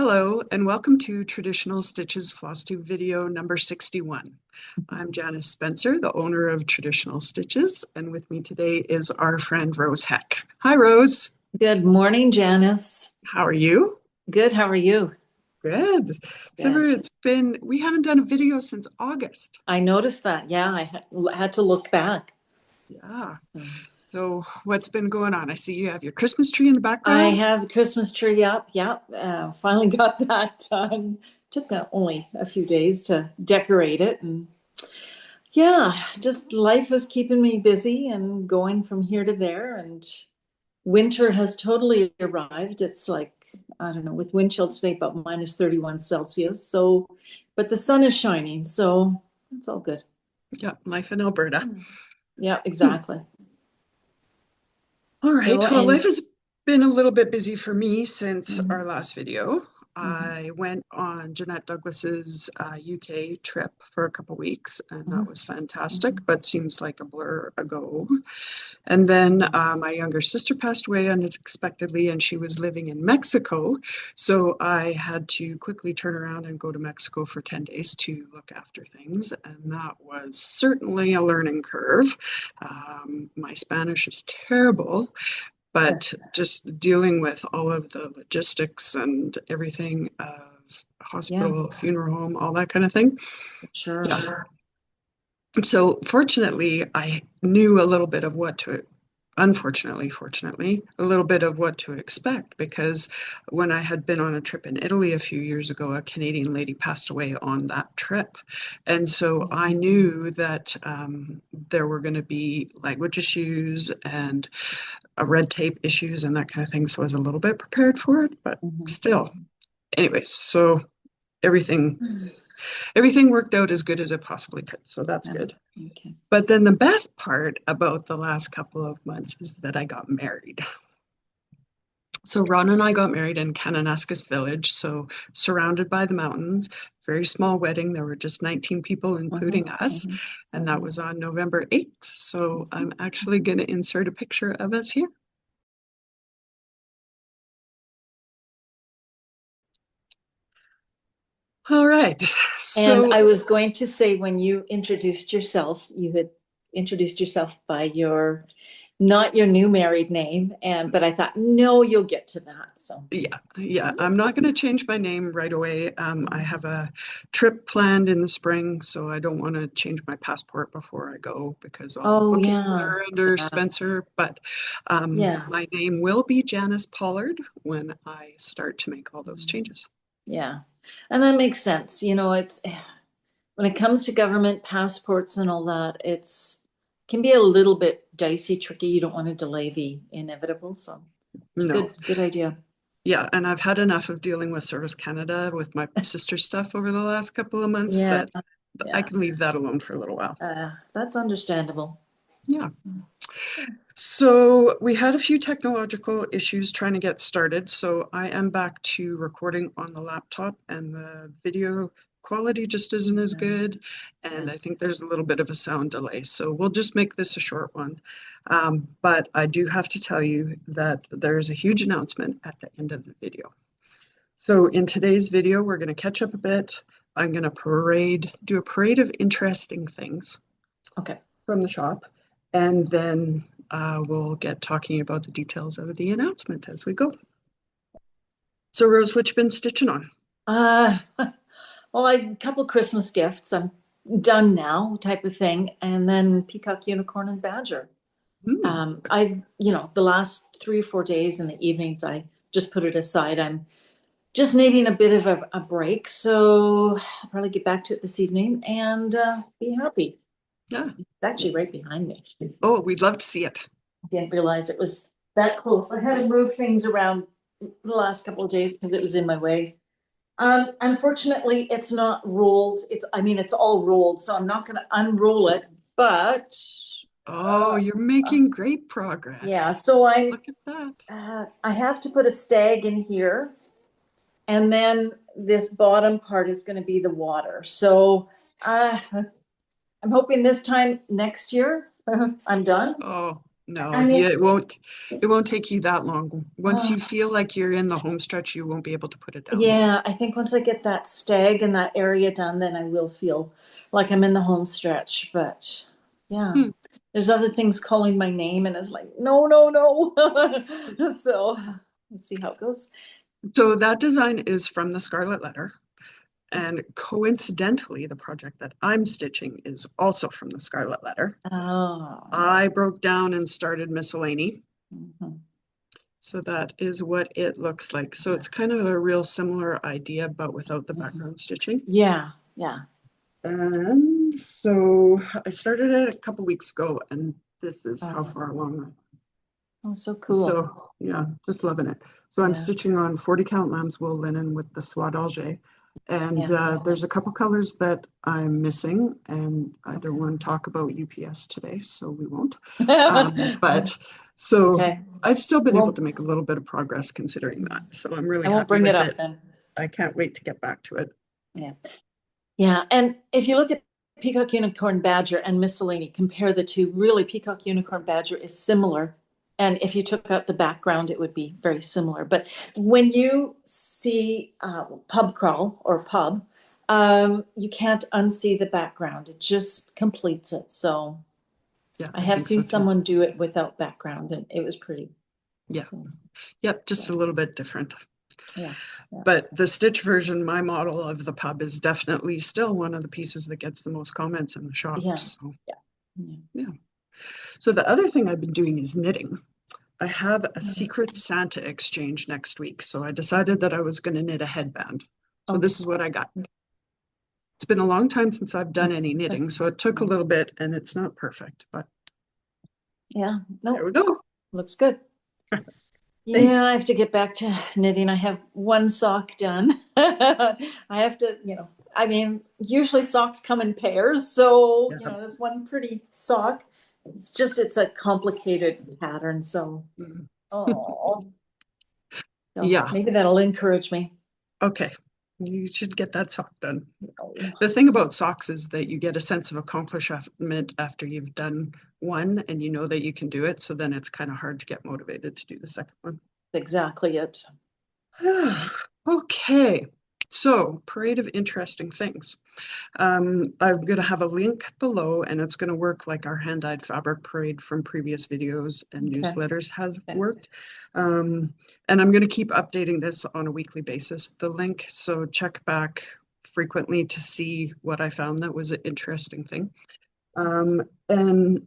Hello, and welcome to Traditional Stitches FlossTube video number 61. I'm Janice Spencer, the owner of Traditional Stitches, and with me today is our friend Rose Heck. Hi, Rose. Good morning, Janice. How are you? Good. How are you? Good. Good. We haven't done a video since August. I noticed that. Yeah, had to look back. Yeah. Mm. So what's been going on? I see you have your Christmas tree in the I background. have the Christmas tree up. Yeah, finally got that done. Took only a few days to decorate it, and yeah, just life is keeping me busy and going from here to there. And winter has totally arrived. It's like, I don't know, with wind chill today about minus 31 Celsius. So, but the sun is shining, so it's all good. Yeah, life in Alberta. Yeah, Hmm. exactly. All So, right. Well, life and has been a little bit busy for me since our mhm, last video. mhm, I went on Jeanette Douglas's UK trip for a couple weeks, and that mhm, was fantastic, mhm, but seems like a blur ago. And then my younger sister passed away unexpectedly, and she was living in Mexico. So I had to quickly turn around and go to Mexico for 10 days to look after things. And that was certainly a learning curve. My Spanish is terrible, but just dealing with all of the logistics and everything of yeah, hospital, funeral home, all that kind of thing. sure. Yeah. So fortunately, I knew a little bit of what to, unfortunately, fortunately, a little bit of what to expect because when I had been on a trip in Italy a few years ago, a Canadian lady passed away on that trip. And so I knew that there were going to be language issues and red tape issues and that kind of thing. So I was a little bit prepared for it, but Mhm, still. Anyways, so everything mhm. everything worked out as good as it possibly could. So that's Yeah, good. okay. But then the best part about the last couple of months is that I got married. So Ron and I got married in Kananaskis Village, so surrounded by the mountains, very small wedding. There were just 19 people, Mhm, including us, mhm, and that mhm, was on November 8th. So I'm actually going to insert a picture of us here. All right. And So I was going to say, when you introduced yourself, you had introduced yourself by your, not your new married name, and but I thought, no, you'll get to that. So, yeah, I'm not going to change my name right away. I have a trip planned in the spring, so I don't want to change my passport before I go because all the oh bookings yeah, are under yeah, Spencer. But yeah, my name will be Janice Pollard when I start to make all those changes. yeah, and that makes sense. It's when it comes to government passports and all that, it's can be a little bit dicey, tricky. You don't want to delay the inevitable, so it's a No, good idea. yeah, and I've had enough of dealing with Service Canada with my sister's stuff over the last couple of months Yeah, that I yeah, can leave that alone for a little while. that's understandable. Yeah. So we had a few technological issues trying to get started. So I am back to recording on the laptop and the video quality just isn't as Yeah, good. And yeah. I think there's a little bit of a sound delay. So we'll just make this a short one. But I do have to tell you that there's a huge announcement at the end of the video. So in today's video, we're going to catch up a bit. I'm going to do a parade of interesting things Okay. from the shop, and then we'll get talking about the details of the announcement as we go. So, Rose, what you been stitching on? Uh, well, a couple Christmas gifts. I'm done now, type of thing, and then peacock, unicorn, and badger. Hmm. The last 3 or 4 days in the evenings, I just put it aside. I'm just needing a bit of a break, so I'll probably get back to it this evening and be happy. Yeah. It's actually right behind me. Oh, we'd love to see it. I didn't realize it was that close. I had to move things around the last couple of days because it was in my way. Unfortunately, it's not rolled. It's all rolled, so I'm not going to unroll it. But Oh, uh, you're uh, making great yeah, progress. so Look at that. I have to put a stag in here, and then this bottom part is going to be the water. So I'm hoping this time next year I'm done. Oh, No, I mean, yeah, it won't take you that long. Once uh, you feel like you're in the home stretch, you won't be able to put it down. yeah, I think once I get that stag and that area done, then I will feel like I'm in the home stretch. But yeah, Hmm. there's other things calling my name, and it's like, no, no, no. So let's see how it goes. So that design is from the Scarlet Letter. And coincidentally, the project that I'm stitching is also from the Scarlet Letter. Oh, I broke down and started miscellany. mhm. So that is what it looks like. So it's kind of a real similar idea, but without the Mhm. background stitching. Yeah, yeah. And so I started it a couple weeks ago, and this is how Oh, far along. oh, so cool. So yeah, just loving it. So I'm Yeah, stitching on 40 count lamb's wool linen with the soie d'Alger. And yeah. there's a couple colors that I'm missing, and I don't Okay. want to talk about UPS today, so we won't. But so Okay. I've still I been able won't to make a little bit of progress considering that. So I'm really I won't happy bring it with up it. then. I can't wait to get back to it. Yeah. Yeah. And if you look at Peacock Unicorn Badger and Miscellany, compare the two. Really, Peacock Unicorn Badger is similar. And if you took out the background, it would be very similar. But when you see pub crawl or pub, you can't unsee the background. It just completes it. So Yeah, I I have think seen so too. someone do it without background, and it was pretty. Yeah. So, Yep, yeah, just a little bit different. yeah, yeah, But the stitch version, my model of the pub, is definitely still one of the pieces that gets the most comments in the yeah, shops. So yeah. Yeah. yeah. So the other thing I've been doing is knitting. I have a Yeah. Secret Santa exchange next week, so I decided that I was going to knit a headband. So Okay. this is what I got. It's been a long time since I've done any knitting, so it took a little bit and it's not perfect, but Yeah. there No, we go. looks good. Thanks. Yeah, I have to get back to knitting. I have one sock done. I have to, I mean, usually socks come in pairs. So, Yeah. this one pretty sock. It's a complicated pattern. So, Mhm. oh, so Yeah. maybe that'll encourage me. Okay. You should get that sock done. Oh, The thing about socks is that you get a sense of accomplishment after you've done one and you know that you can do it. So then it's kind of hard to get motivated to do the second one. exactly it. Okay. So, parade of interesting things. I'm going to have a link below, and it's going to work like our hand-dyed fabric parade from previous videos and Okay. newsletters have Okay. worked. And I'm going to keep updating this on a weekly basis, the link. So check back frequently to see what I found that was an interesting thing. And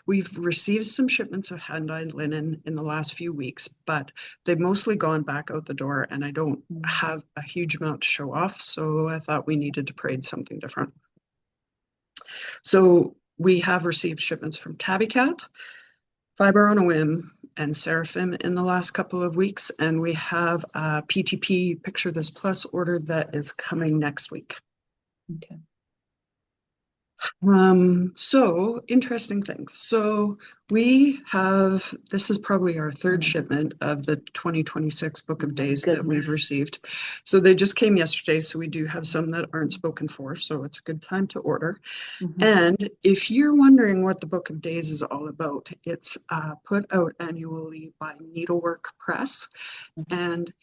we've received some shipments of hand-dyed linen in the last few weeks, but they've mostly gone back out the door, and I don't have a huge amount to show off. So I thought we needed to parade something different. So we have received shipments from Tabby Cat, Fiber on a Whim, and Seraphim in the last couple of weeks, and we have a PTP Picture This Plus order that is coming next week. Okay. So interesting things. So this is probably our third shipment of the 2026 Book Oh of my Days that we've goodness. received. So they just came yesterday. So we do have some that aren't spoken for. So it's a good time to order. Mhm. And if you're wondering what the Book of Days is all about, it's put out annually by Needlework Press. Mhm. And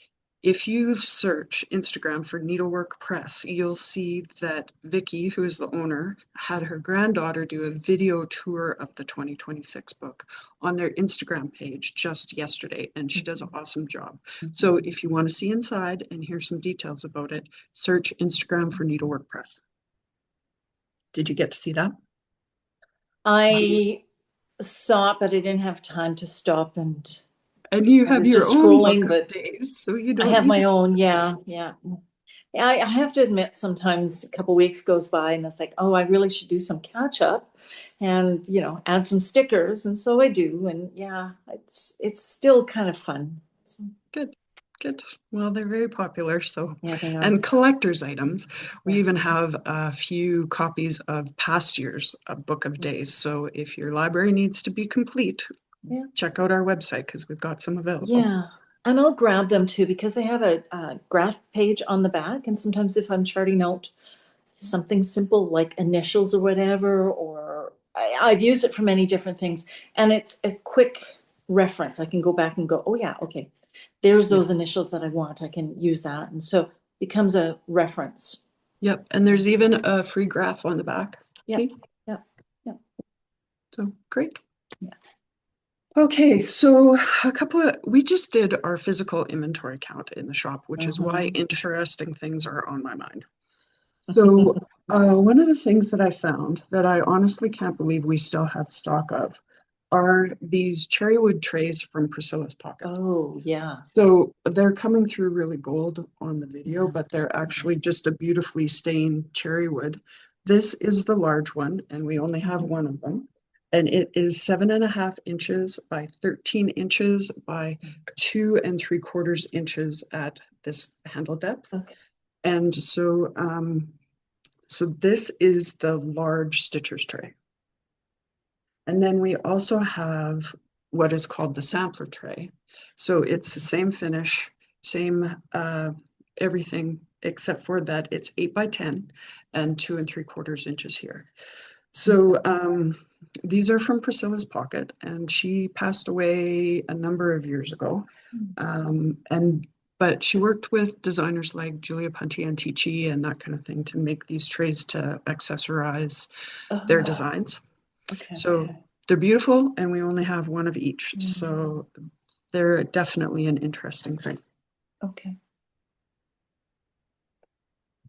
if you search Instagram for Needlework Press, you'll see that Vicky, who is the owner, had her granddaughter do a video tour of the 2026 book on their Instagram page just yesterday, and she does an awesome job. So if you want to see inside and hear some details about it, search Instagram for Needlework Press. Did you get to see that? I saw it, but I didn't have time to stop, and And you I have was your just own Book scrolling, of but Days, so you I don't have need my to. own. Yeah, yeah. I have to admit, sometimes a couple weeks goes by and it's like, oh, I really should do some catch up and, add some stickers. And so I do. And yeah, it's still kind of fun. So, Good, good. Well, they're very popular, so, yeah, they are. and collector's items. We Yeah. even have a few copies of past years' Book of Days. So if your library needs to be complete, Yeah. check out our website because we've got some available. Yeah. And I'll grab them too because they have a graph page on the back. And sometimes if I'm charting out something simple like initials or whatever, or I've used it for many different things, and it's a quick reference. I can go back and go, oh yeah, okay, there's Yeah. those initials that I want. I can use that, and so becomes a reference. Yep. And there's even a free graph on the back. Yeah, See? yeah, yeah, So great. yeah. Okay, so we just did our physical inventory count in the shop, which is why Mhm. interesting things are on my mind. So, one of the things that I found that I honestly can't believe we still have stock of are these cherry wood trays from Priscilla's Pocket. Oh yeah, So they're coming through really gold on the video, yeah. but they're actually just a beautifully stained cherry wood. This is the large one, and we only have Mhm. one of them. And it is 7.5 inches by 13 inches by 2 3/4 inches at this handle depth. Okay. And so this is the large stitcher's tray. And then we also have what is called the sampler tray. So it's the same finish, same everything, except for that it's 8 by 10 and 2 3/4 inches here. So these are from Priscilla's Pocket, and she passed away a number of years ago. And but she worked with designers like Julia Ponte-Antici and that kind of thing to make these trays to accessorize their Oh, designs. okay. So they're beautiful, and we only have one of each. Mm, So they're definitely an interesting thing. okay.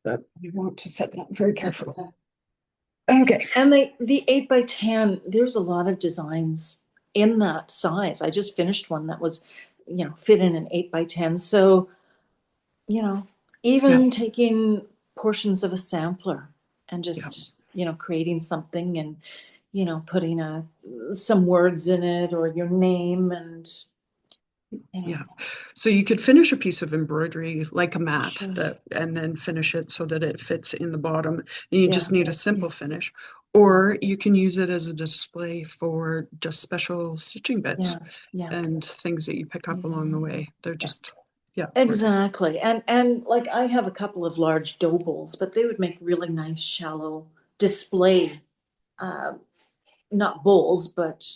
But we want to set that very carefully. Okay. And the 8 by 10, there's a lot of designs in that size. I just finished one that was, fit in an 8 by 10. So, you know, Yeah. even taking portions of a sampler and Yeah. just, creating something and, putting some words in it or your name and, Yeah. So you could finish a piece of embroidery like a mat sure. that, and then finish it so that it fits in the bottom. And you Yeah. just need a simple finish. Yeah. Or you can use it as a display for just special stitching bits Yeah. Yeah. and things that you pick up along the way. They're Yeah. just, yeah, gorgeous. Exactly. And like I have a couple of large dough bowls, but they would make really nice shallow display, uh, not bowls, but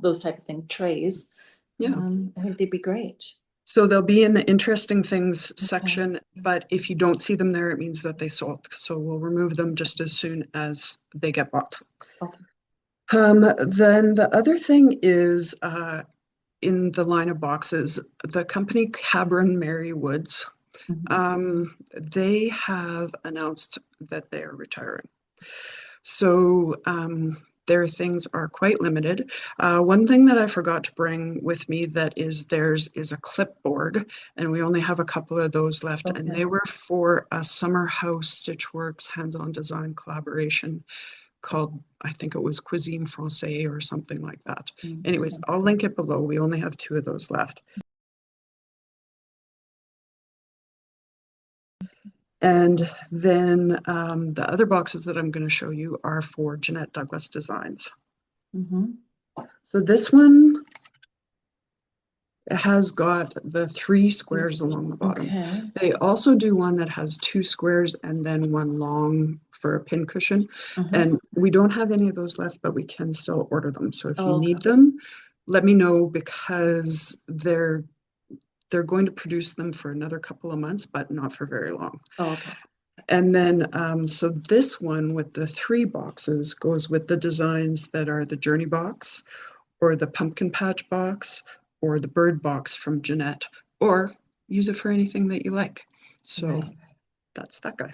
those type of thing, trays. Yeah. I think they'd be great. So they'll be in the interesting things Okay. section, but if you don't see them there, it means that they sold. So we'll remove them just as soon as they get bought. Okay. Then the other thing is in the line of boxes, the company Cabron Mary Woods, Mhm. they have announced that they are retiring. So their things are quite limited. One thing that I forgot to bring with me that is theirs is a clipboard, and we only have a couple of those left, and they Okay. were for a Summer House Stitchworks hands-on design collaboration called, I think it was Cuisine Francais or something like that. Anyways, Okay. I'll link it below. We only have two of those left. And then the other boxes that I'm going to show you are for Jeanette Douglas Designs. Mhm. So this one has got the 3 squares along the bottom. Okay. They also do one that has 2 squares and then one long for a pin cushion. Uh-huh. And we don't have any of those left, but we can still order them. So if you Oh, okay. need them, let me know because they're going to produce them for another couple of months, but not for very long. Oh, okay. And then, so this one with the 3 boxes goes with the designs that are the Journey box or the Pumpkin Patch box or the Bird box from Jeanette, or use it for anything that you like. So Right. that's that guy.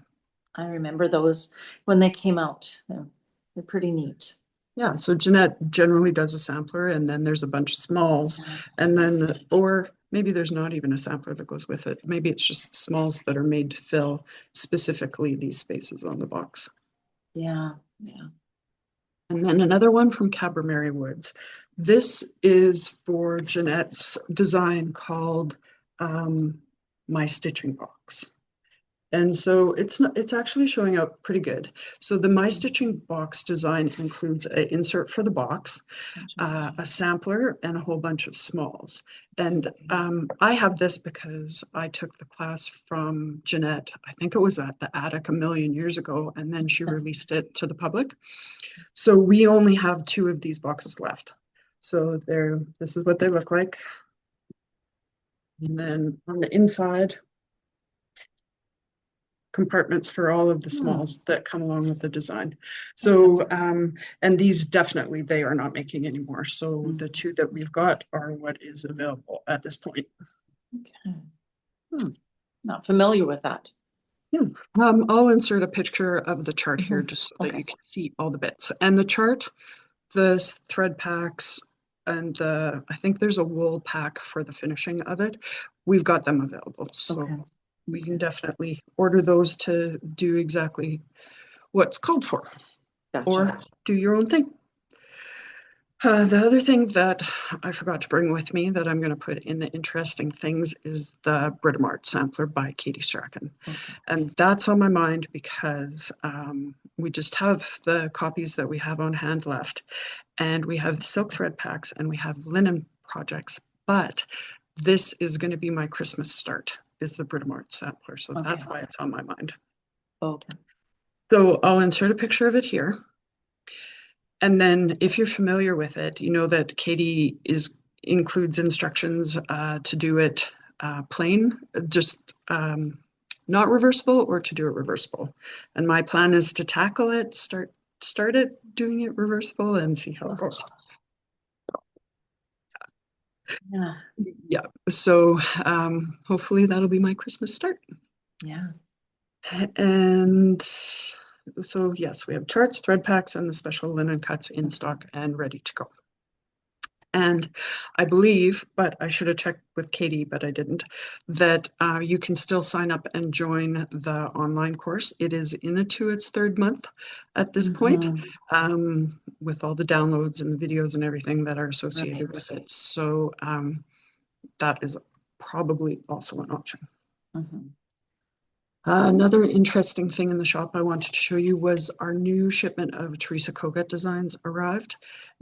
I remember those when they came out. They're pretty neat. Yeah, so Jeanette generally does a sampler and then there's a bunch of smalls Yeah. and then, or maybe there's not even a sampler that goes with it. Maybe it's just smalls that are made to fill specifically these spaces on the box. Yeah. Yeah. And then another one from Cabernet Woods. This is for Jeanette's design called My Stitching Box. And so it's actually showing up pretty good. So the My Stitching Box design includes an insert for the box, a sampler, and a whole bunch of smalls. And I have this because I took the class from Jeanette. I think it was at the Attic a million years ago, and then she released it to the public. So we only have 2 of these boxes left. So this is what they look like. And then on the inside, compartments for all of the smalls that come along with the design. So, and these definitely they are not making anymore. So the 2 that we've got are what is available at this point. Okay. Not familiar with that. Yeah, I'll insert a picture of the chart here just so that you can see all the bits. And the chart, the thread packs, and I think there's a wool pack for the finishing of it. We've got them available. So we can definitely order those to do exactly what's called for. Gotcha. Or do your own thing. The other thing that I forgot to bring with me that I'm going to put in the interesting things is the Britomart sampler by Katie Strachan. And that's on my mind because we just have the copies that we have on hand left. And we have silk thread packs and we have linen projects. But this is going to be my Christmas start, is the Britomart sampler. So that's why it's on my mind. Okay. So I'll insert a picture of it here. And then if you're familiar with it, you know that Katie includes instructions to do it plain, just not reversible, or to do it reversible. And my plan is to tackle it, start it doing it reversible and see how it goes. Yeah. Yeah. So hopefully that'll be my Christmas start. Yeah. And so yes, we have charts, thread packs, and the special linen cuts in stock and ready to go. And I believe, but I should have checked with Katie, but I didn't, that you can still sign up and join the online course. It is into its 3rd month at this point, with all the downloads and the videos and everything that are associated with it. So that is probably also an option. Another interesting thing in the shop I wanted to show you was our new shipment of Teresa Kogut designs arrived.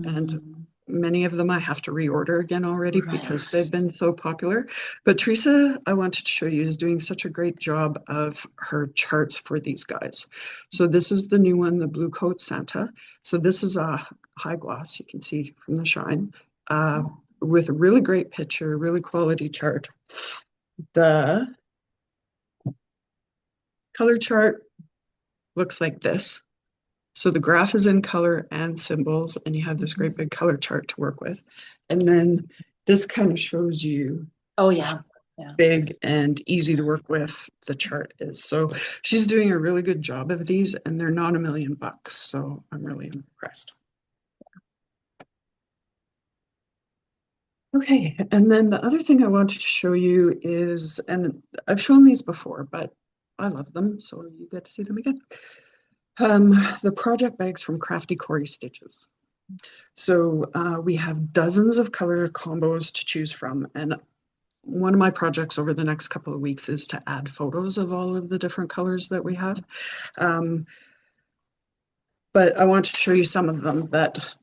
And many of them I have to reorder again already because they've been so popular. But Teresa, I wanted to show you, is doing such a great job of her charts for these guys. So this is the new one, the Blue Coat Santa. So this is a high gloss, you can see from the shine, with a really great picture, really quality chart. The color chart looks like this. So the graph is in color and symbols, and you have this great big color chart to work with. And then this kind of shows you big and easy to work with the chart is. So she's doing a really good job of these, and they're not $1 million. So I'm really impressed. Okay, and then the other thing I wanted to show you is, and I've shown these before, but I love them, so you get to see them again. The project bags from Crafty Corey Stitches. So we have dozens of color combos to choose from, and one of my projects over the next couple of weeks is to add photos of all of the different colors that we have. But I want to show you some of them that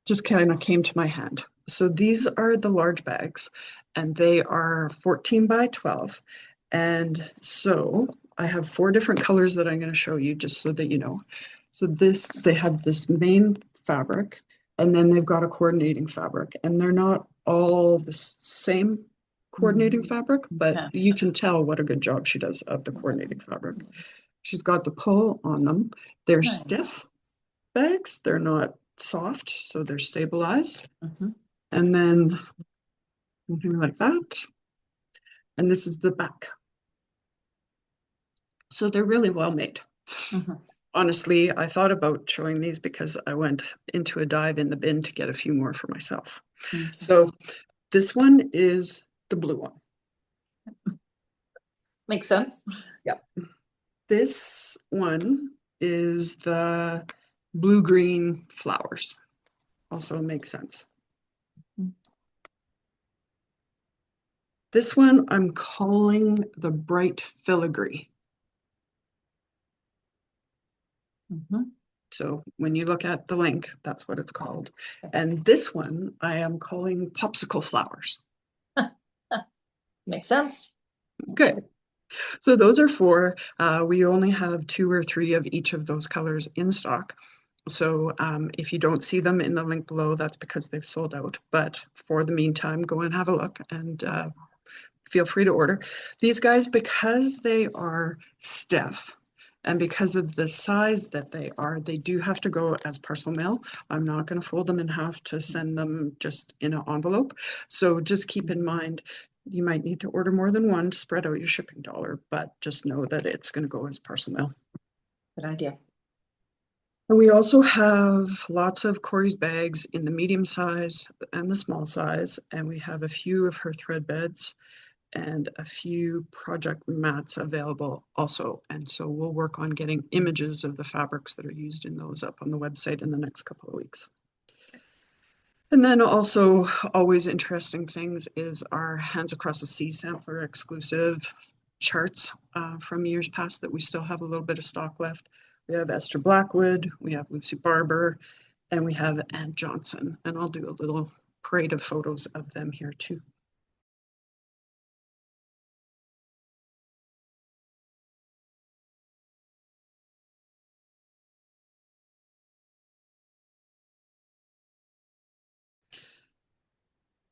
just kind of came to my hand. So these are the large bags, and they are 14 by 12. And so I have 4 different colors that I'm going to show you just so that you know. So they have this main fabric, and then they've got a coordinating fabric, and they're not all the same coordinating fabric, but you can tell what a good job she does of the coordinating fabric. She's got the pull on them. They're stiff bags. They're not soft, so they're stabilized. And then something like that. And this is the back. So they're really well made. Honestly, I thought about showing these because I went into a dive in the bin to get a few more for myself. So this one is the blue one. Makes sense. Yeah. This one is the blue-green flowers. Also makes sense. This one I'm calling the bright filigree. So when you look at the link, that's what it's called. And this one I am calling popsicle flowers. Makes sense. Good. So those are four. We only have two or three of each of those colors in stock. So if you don't see them in the link below, that's because they've sold out. But for the meantime, go and have a look and feel free to order. These guys, because they are stiff and because of the size that they are, they do have to go as parcel mail. I'm not going to fold them in half to send them just in an envelope. So just keep in mind, you might need to order more than one to spread out your shipping dollar, but just know that it's going to go as parcel mail. Good idea. And we also have lots of Corey's bags in the medium size and the small size, and we have a few of her thread beds and a few project mats available also. And so we'll work on getting images of the fabrics that are used in those up on the website in the next couple of weeks. And then also always interesting things is our Hands Across the Sea sampler exclusive charts from years past that we still have a little bit of stock left. We have Esther Blackwood, we have Lucy Barber, and we have Ann Johnson. And I'll do a little parade of photos of them here too.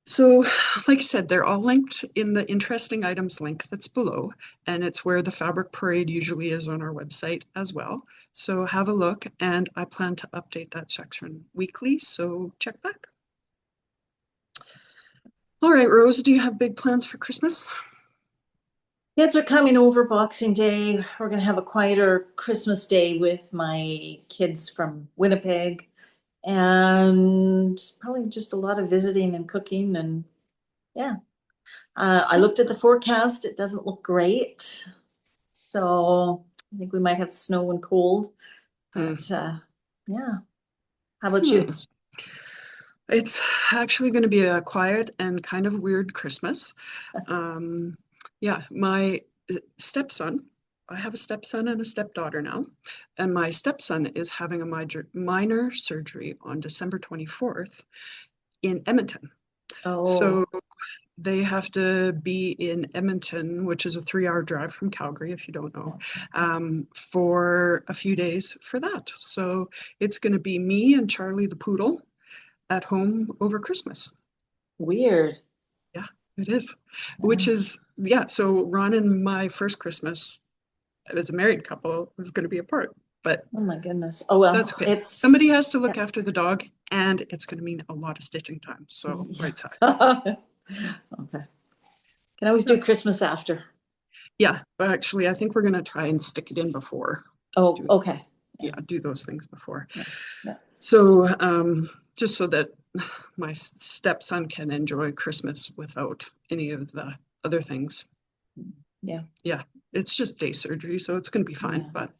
So, like I said, they're all linked in the interesting items link that's below, and it's where the fabric parade usually is on our website as well. So have a look, and I plan to update that section weekly, so check back. All right, Rose, do you have big plans for Christmas? Kids are coming over Boxing Day. We're going to have a quieter Christmas day with my kids from Winnipeg, and probably just a lot of visiting and cooking. And yeah, I looked at the forecast. It doesn't look great. So I think we might have snow and cold. Hmm. But yeah, how about you? It's actually going to be a quiet and kind of weird Christmas. Um, yeah, my stepson, I have a stepson and a stepdaughter now, and my stepson is having a minor surgery on December 24th in Edmonton. Oh, So they have to be in Edmonton, which is a 3-hour drive from Calgary, if you don't know, for a few days for that. So it's going to be me and Charlie the poodle at home over Christmas. weird. Yeah, it is. Which Yeah. is, yeah, so Ron and my first Christmas as a married couple was going to be apart, but Oh my goodness. Oh that's well, okay. it's Somebody has to yeah. look after the dog, and it's going to mean a lot of stitching time. So, Yeah. right side. Okay. Can always do Christmas after. Yeah, but actually, I think we're going to try and stick it in before. Oh, Do, okay. Yeah. yeah, do those things before. Yeah. Yeah. So, just so that my stepson can enjoy Christmas without any of the other things. Yeah. Yeah, it's just day surgery, so it's going to be fine. Yeah. But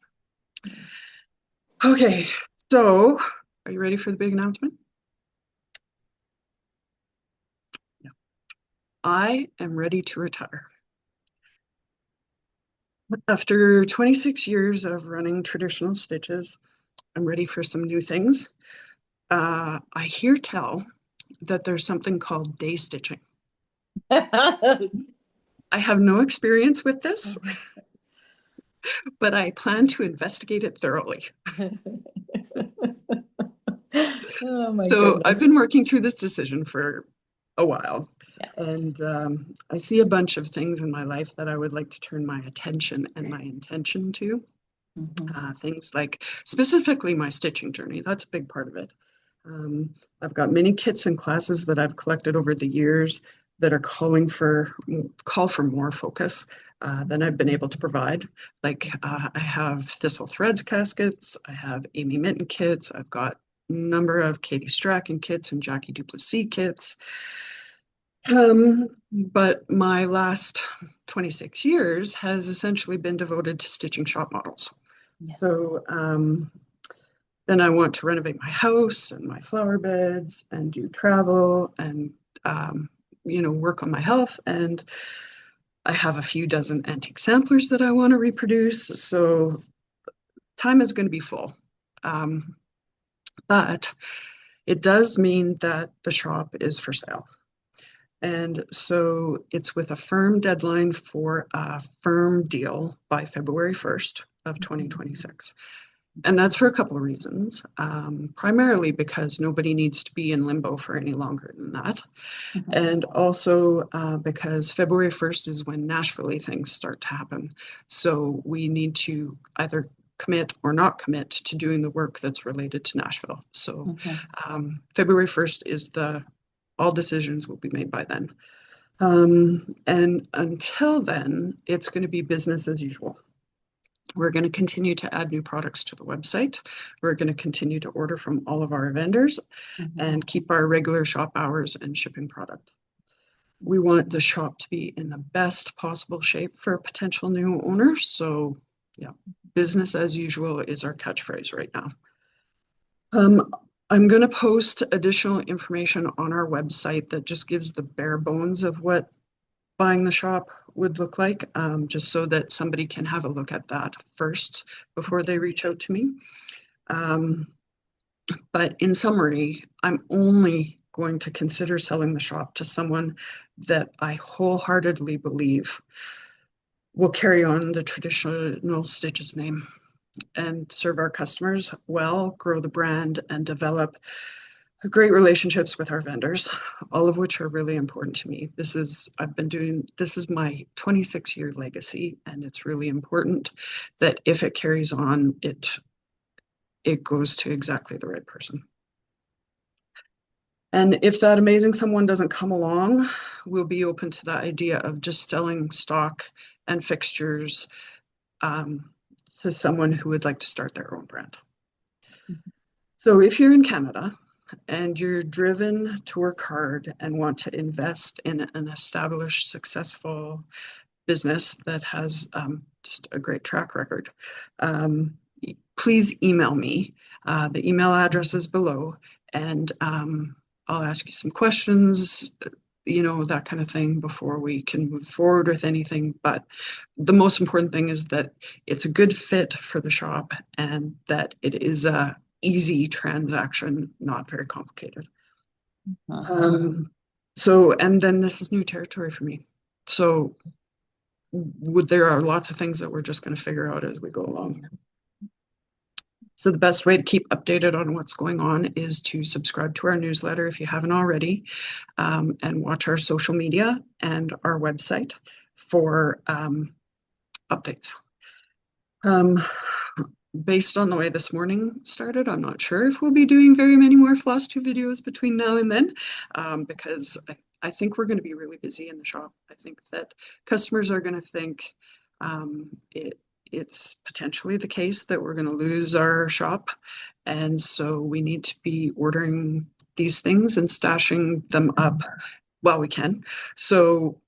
okay, so are you ready for the big announcement? Yeah. I am ready to retire. After 26 years of running traditional stitches, I'm ready for some new things. I hear tell that there's something called day stitching. I have no experience with this, but I plan to investigate it thoroughly. Oh my So I've goodness. been working through this decision for a while, Yeah. and I see a bunch of things in my life that I would like to turn my attention and my intention to. Mhm. Things like specifically my stitching journey. That's a big part of it. Um, I've got many kits and classes that I've collected over the years that are call for more focus than I've been able to provide. Like I have Thistle Threads caskets, I have Amy Minton kits, I've got a number of Katie Strachan kits and Jackie Duplessis kits. But my last 26 years has essentially been devoted to stitching shop models. Yeah. So then I want to renovate my house and my flower beds and do travel and, work on my health. And I have a few dozen antique samplers that I want to reproduce. So time is going to be full. Um, but it does mean that the shop is for sale. And so it's with a firm deadline for a firm deal by February 1st of 2026. And that's for a couple of reasons. Primarily because nobody needs to be in limbo for any longer than that. And also because February 1st is when Nashville things start to happen. So we need to either commit or not commit to doing the work that's related to Nashville. So February 1st is all decisions will be made by then. And until then, it's going to be business as usual. We're going to continue to add new products to the website. We're going to continue to order from all of our vendors and keep our regular shop hours and shipping product. We want the shop to be in the best possible shape for potential new owners. So yeah, business as usual is our catchphrase right now. I'm going to post additional information on our website that just gives the bare bones of what buying the shop would look like, just so that somebody can have a look at that first before they reach out to me. But in summary, I'm only going to consider selling the shop to someone that I wholeheartedly believe will carry on the traditional Stitches name and serve our customers well, grow the brand, and develop great relationships with our vendors, all of which are really important to me. This is my 26-year legacy, and it's really important that if it carries on, it goes to exactly the right person. And if that amazing someone doesn't come along, we'll be open to the idea of just selling stock and fixtures to someone who would like to start their own brand. So if you're in Canada and you're driven to work hard and want to invest in an established, successful business that has just a great track record, please email me. The email address is below, and I'll ask you some questions, that kind of thing before we can move forward with anything. But the most important thing is that it's a good fit for the shop and that it is a easy transaction, not very complicated. And then this is new territory for me. So there are lots of things that we're just going to figure out as we go along. So the best way to keep updated on what's going on is to subscribe to our newsletter if you haven't already, and watch our social media and our website for updates. Based on the way this morning started, I'm not sure if we'll be doing very many more FlossTube videos between now and then, because I think we're going to be really busy in the shop. I think that customers are going to think it's potentially the case that we're going to lose our shop. And so we need to be ordering these things and stashing them up while we can. So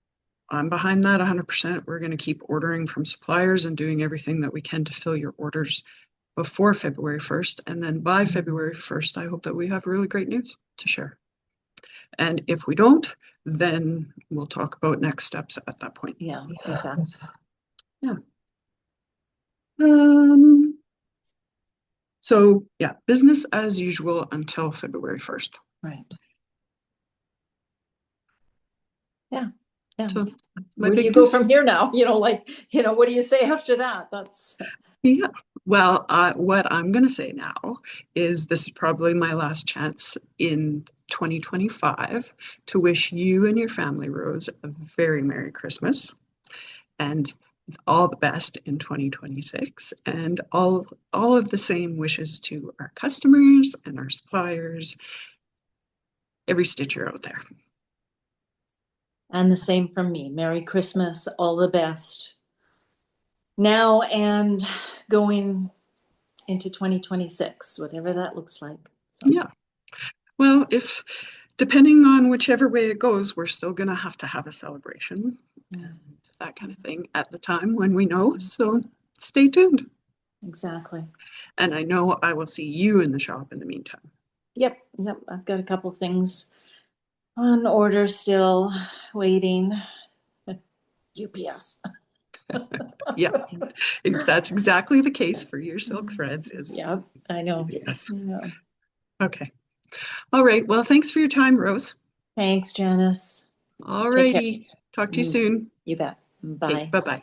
I'm behind that 100%. We're going to keep ordering from suppliers and doing everything that we can to fill your orders before February 1st. And then by February 1st, I hope that we have really great news to share. And if we don't, then we'll talk about next steps at that point. Yeah, exactly. Yeah. So yeah, business as usual until February 1st. Right. Yeah. Yeah. So where do you go from here now? What do you say after that? Yeah. Well, what I'm going to say now is this is probably my last chance in 2025 to wish you and your family, Rose, a very Merry Christmas and all the best in 2026, and all of the same wishes to our customers and our suppliers, every stitcher out there. And the same from me. Merry Christmas, all the best now and going into 2026, whatever that looks like. So. Yeah. Well, depending on whichever way it goes, we're still going to have a celebration and that kind of thing at the time when we know. So stay tuned. Exactly. And I know I will see you in the shop in the meantime. Yep. I've got a couple things on order still, waiting. UPS. Yeah, that's exactly the case for your silk threads. Yeah, I know. Yes. Yeah. Okay. All right. Well, thanks for your time, Rose. Thanks, Janice. Take care. Alrighty. Talk to you Mm, soon. You bet. Okay, Bye. bye-bye.